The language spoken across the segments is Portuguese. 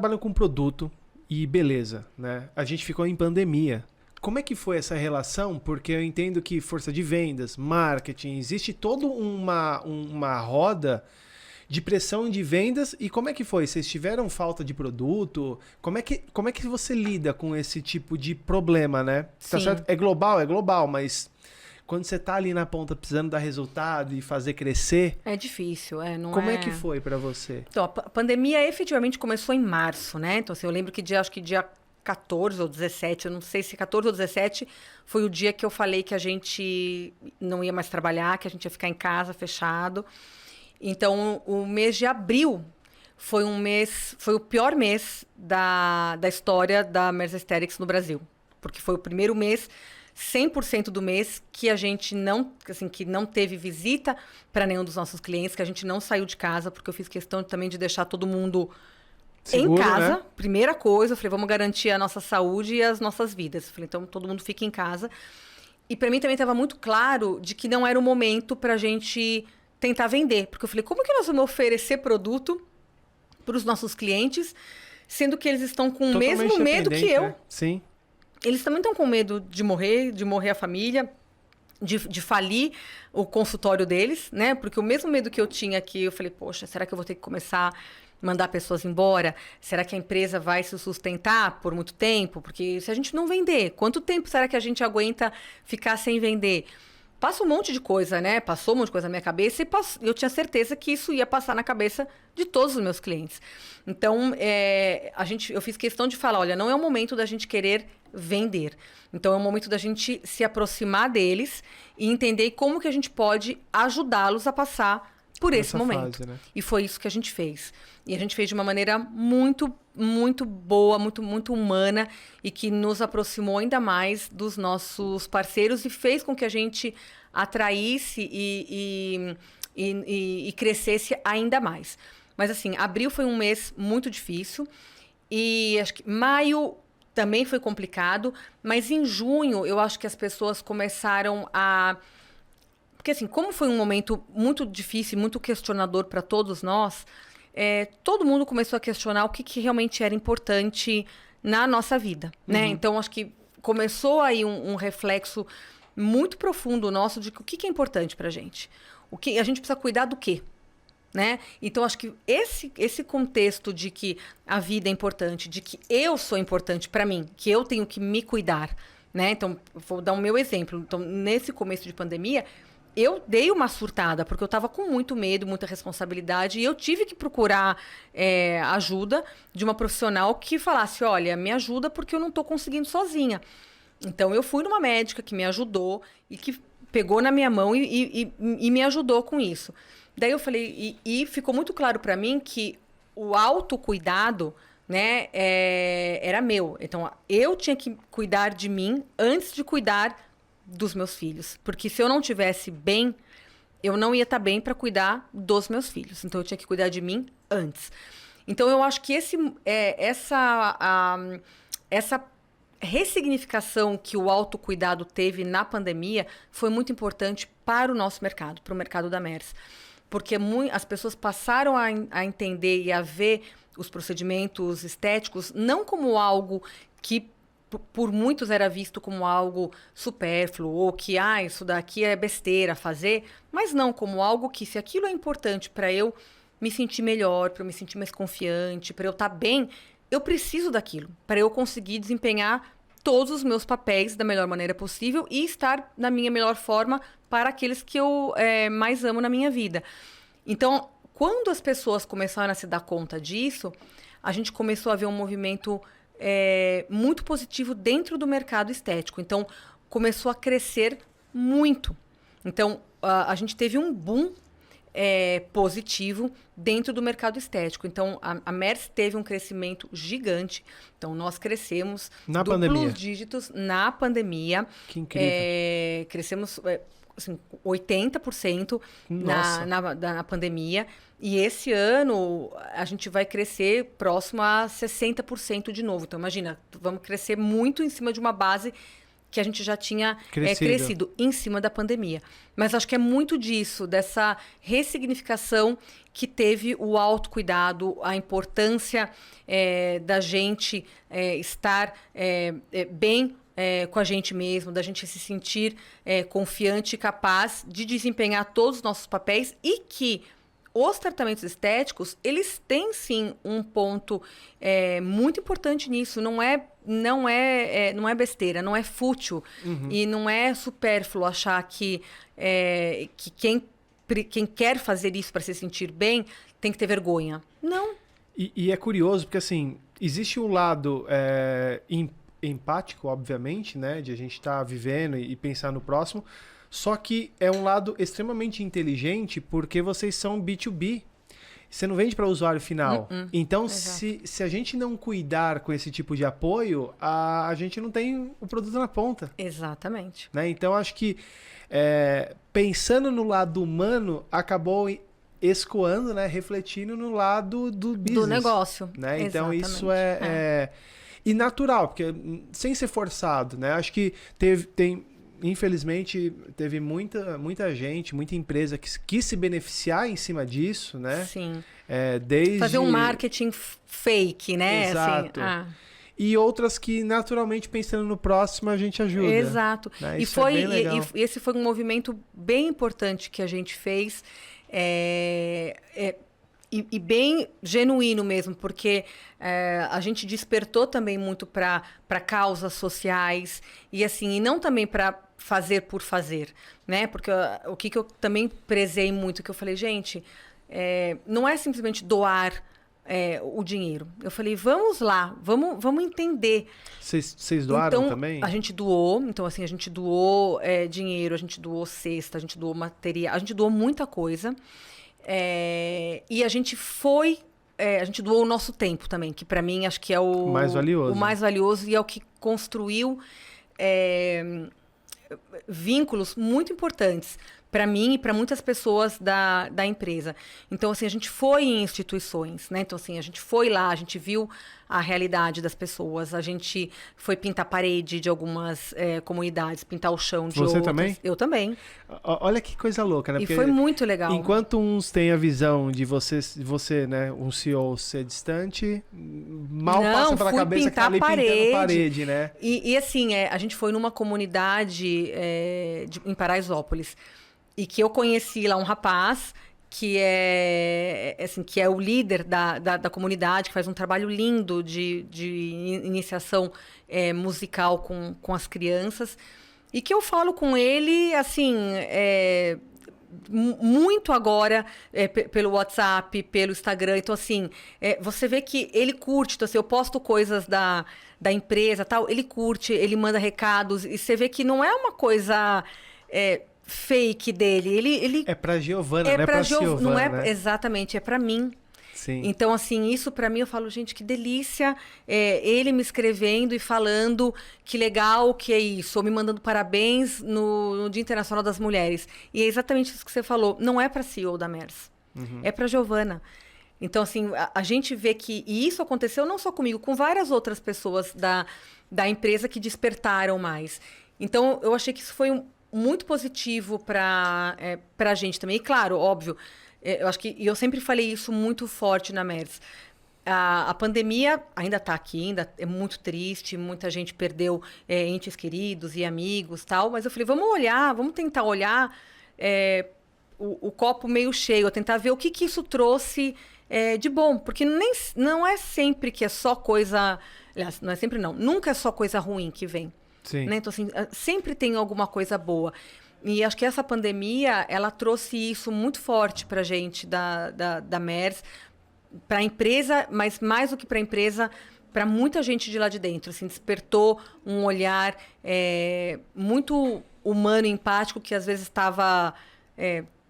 Trabalham com produto e beleza, né? A gente ficou em pandemia. Como é que foi essa relação? Porque eu entendo que força de vendas, marketing, existe toda uma roda de pressão de vendas. E como é que foi? Vocês tiveram falta de produto? Como é que você lida com esse tipo de problema, né? Tá Sim. certo? É global, mas quando você tá ali na ponta precisando dar resultado e fazer crescer, É difícil, não como é... é que foi pra você? Então, a pandemia efetivamente começou em março, né? Então, assim, eu lembro que acho que dia 14 ou 17, eu não sei se 14 ou 17, foi o dia que eu falei que a gente não ia mais trabalhar, que a gente ia ficar em casa, fechado. Então, o mês de abril foi o pior mês da história da Merz Aesthetics no Brasil. Porque foi o primeiro mês, 100% do mês, que a gente não, assim, que não teve visita para nenhum dos nossos clientes, que a gente não saiu de casa, porque eu fiz questão também de deixar todo mundo Seguro, em casa. né? Primeira coisa, eu falei, vamos garantir a nossa saúde e as nossas vidas. Eu falei, então todo mundo fica em casa. E para mim também estava muito claro de que não era o momento para a gente tentar vender. Porque eu falei, como que nós vamos oferecer produto para os nossos clientes, sendo que eles estão com o Totalmente mesmo medo que dependente, eu? né? Sim. Eles também estão com medo de morrer a família, de falir o consultório deles, né? Porque o mesmo medo que eu tinha aqui, eu falei, poxa, será que eu vou ter que começar a mandar pessoas embora? Será que a empresa vai se sustentar por muito tempo? Porque se a gente não vender, quanto tempo será que a gente aguenta ficar sem vender? Passa um monte de coisa, né? Passou um monte de coisa na minha cabeça e eu tinha certeza que isso ia passar na cabeça de todos os meus clientes. Então, eu fiz questão de falar, olha, não é o momento da gente querer vender. Então, é o momento da gente se aproximar deles e entender como que a gente pode ajudá-los a passar por esse Nessa momento. fase, né? E foi isso que a gente fez. E a gente fez de uma maneira muito, muito boa, muito, muito humana e que nos aproximou ainda mais dos nossos parceiros e fez com que a gente atraísse e crescesse ainda mais. Mas, assim, abril foi um mês muito difícil e acho que maio também foi complicado, mas em junho eu acho que as pessoas começaram a... Porque, assim, como foi um momento muito difícil, muito questionador para todos nós, todo mundo começou a questionar o que realmente era importante na nossa vida, né? Então, acho que começou aí um reflexo muito profundo nosso de o que é importante para a gente. A gente precisa cuidar do quê? Né? Então, acho que esse contexto de que a vida é importante, de que eu sou importante para mim, que eu tenho que me cuidar, né? Então, vou dar o meu exemplo. Então, nesse começo de pandemia, eu dei uma surtada, porque eu estava com muito medo, muita responsabilidade, e eu tive que procurar ajuda de uma profissional que falasse, olha, me ajuda porque eu não estou conseguindo sozinha. Então, eu fui numa médica que me ajudou e que pegou na minha mão e me ajudou com isso. Daí eu falei, e ficou muito claro para mim que o autocuidado, né, era meu. Então, eu tinha que cuidar de mim antes de cuidar dos meus filhos. Porque se eu não tivesse bem, eu não ia estar bem para cuidar dos meus filhos. Então, eu tinha que cuidar de mim antes. Então, eu acho que essa ressignificação que o autocuidado teve na pandemia foi muito importante para o nosso mercado, para o mercado da Merz. Porque as pessoas passaram a entender e a ver os procedimentos estéticos não como algo que por muitos era visto como algo supérfluo, ou que isso daqui é besteira fazer, mas não como algo que, se aquilo é importante para eu me sentir melhor, para eu me sentir mais confiante, para eu estar bem, eu preciso daquilo, para eu conseguir desempenhar todos os meus papéis da melhor maneira possível e estar na minha melhor forma para aqueles que eu mais amo na minha vida. Então, quando as pessoas começaram a se dar conta disso, a gente começou a ver um movimento muito positivo dentro do mercado estético. Então, começou a crescer muito. Então, a gente teve um boom positivo dentro do mercado estético. Então, a Merz teve um crescimento gigante. Então, nós crescemos Na pandemia. dígitos na pandemia. Que incrível. Crescemos assim, 80% na pandemia. E esse ano a gente vai crescer próximo a 60% de novo. Então, imagina, vamos crescer muito em cima de uma base que a gente já tinha Crescido. crescido em cima da pandemia. Mas acho que é muito disso, dessa ressignificação que teve o autocuidado, a importância da gente estar bem com a gente mesmo, da gente se sentir confiante e capaz de desempenhar todos os nossos papéis e que os tratamentos estéticos, eles têm sim um ponto muito importante nisso. Não é besteira, não é fútil e não é supérfluo achar que quem quer fazer isso para se sentir bem tem que ter vergonha. Não. E é curioso porque assim, existe um lado empático, obviamente, né, de a gente estar vivendo e pensar no próximo. Só que é um lado extremamente inteligente porque vocês são B2B. Você não vende para o usuário final. Então, se a gente não cuidar com esse tipo de apoio, a gente não tem o produto na ponta. Exatamente. Né? Então, acho que pensando no lado humano, acabou escoando, né? Refletindo no lado do business. Do negócio. Né? Então, Exatamente. isso e natural, porque sem ser forçado. Né? Acho que infelizmente, teve muita gente, muita empresa que quis se beneficiar em cima disso, né? Sim. Desde... Fazer um marketing fake, né? Exato. Assim, E outras que, naturalmente, pensando no próximo, a gente ajuda. Exato. Né? E esse foi um movimento bem importante que a gente fez. E bem genuíno mesmo, porque a gente despertou também muito para causas sociais e assim, e não também para fazer por fazer, né? Porque o que eu também prezei muito, que eu falei, gente, não é simplesmente doar o dinheiro. Eu falei, vamos lá, vamos entender. Vocês doaram então, também? A gente doou, então assim, a gente doou dinheiro, a gente doou cesta, a gente doou material, a gente doou muita coisa. E a gente a gente doou o nosso tempo também, que para mim acho que é o mais valioso. O mais valioso e é o que construiu vínculos muito importantes para mim e para muitas pessoas da empresa. Então, assim, a gente foi em instituições, né? Então, assim, a gente foi lá, a gente viu a realidade das pessoas, a gente foi pintar a parede de algumas comunidades, pintar o chão de outras. Você também? Eu também. Olha que coisa louca, né? E Porque foi muito legal. Enquanto uns têm a visão de você, né, um CEO ser distante, mal passa pela cabeça que tá ali pintando parede, né? E assim, a gente foi numa comunidade em Paraisópolis. E que eu conheci lá um rapaz que que é o líder da comunidade, que faz um trabalho lindo de iniciação musical com as crianças. E que eu falo com ele, assim, muito agora pelo WhatsApp, pelo Instagram. Então, assim, você vê que ele curte. Então, assim, eu posto coisas da empresa, tal, ele curte, ele manda recados. E você vê que não é uma coisa... fake dele, ele é pra Giovana, não é pra Silvana, não né? Exatamente, é pra mim. Sim. Então, assim, isso pra mim, eu falo, gente, que delícia, ele me escrevendo e falando que legal que é isso, ou me mandando parabéns no Dia Internacional das Mulheres. E é exatamente isso que você falou, não é pra CEO da Mers, é pra Giovana. Então, assim, a gente vê que... E isso aconteceu não só comigo, com várias outras pessoas da empresa que despertaram mais. Então, eu achei que isso foi muito positivo para a gente também. E claro, óbvio, eu acho que eu sempre falei isso muito forte na Mers. A pandemia ainda está aqui, ainda é muito triste, muita gente perdeu entes queridos e amigos, tal. Mas eu falei, vamos tentar olhar o copo meio cheio, tentar ver o que isso trouxe de bom, porque não é sempre que é só coisa, aliás, não é sempre não, nunca é só coisa ruim que vem. Sim. Né? Então, assim, sempre tem alguma coisa boa. E acho que essa pandemia, ela trouxe isso muito forte para a gente da Mers, para a empresa, mas mais do que para a empresa, para muita gente de lá de dentro. Assim, despertou um olhar muito humano e empático que às vezes estava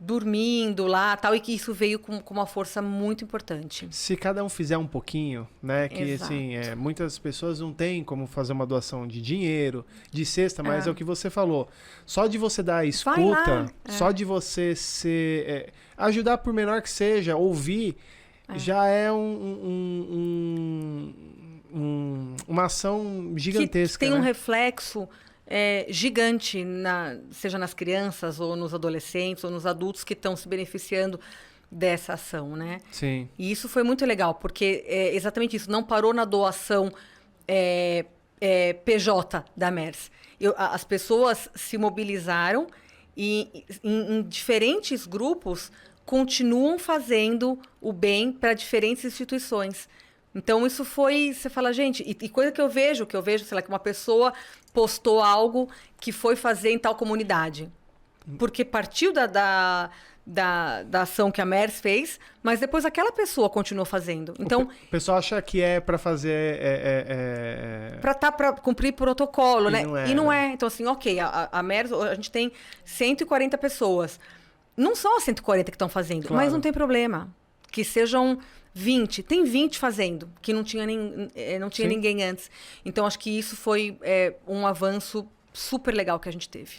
dormindo lá, tal, e que isso veio com uma força muito importante. Se cada um fizer um pouquinho, né, que Exato. assim, muitas pessoas não têm como fazer uma doação de dinheiro, de cesta, mas é o que você falou. Só de você dar a escuta, só de você ajudar por menor que seja, ouvir, já é uma ação gigantesca. Que tem um né? reflexo gigante, seja nas crianças, ou nos adolescentes, ou nos adultos que estão se beneficiando dessa ação, né? Sim. E isso foi muito legal, porque é exatamente isso, não parou na doação PJ da MERS. As pessoas se mobilizaram e em diferentes grupos continuam fazendo o bem para diferentes instituições. Então, isso foi... Você fala, gente... E coisa que eu vejo, sei lá, que uma pessoa postou algo que foi fazer em tal comunidade. Porque partiu da ação que a MERS fez, mas depois aquela pessoa continuou fazendo. Então, o pessoal acha que é para fazer... Para cumprir protocolo, né? Não é, e não né? é. Então, assim, ok, a MERS, a gente tem 140 pessoas. Não são as 140 que estão fazendo, Claro. mas não tem problema. Que sejam 20. Tem 20 fazendo, que não tinha Sim. ninguém antes. Então, acho que isso foi um avanço super legal que a gente teve.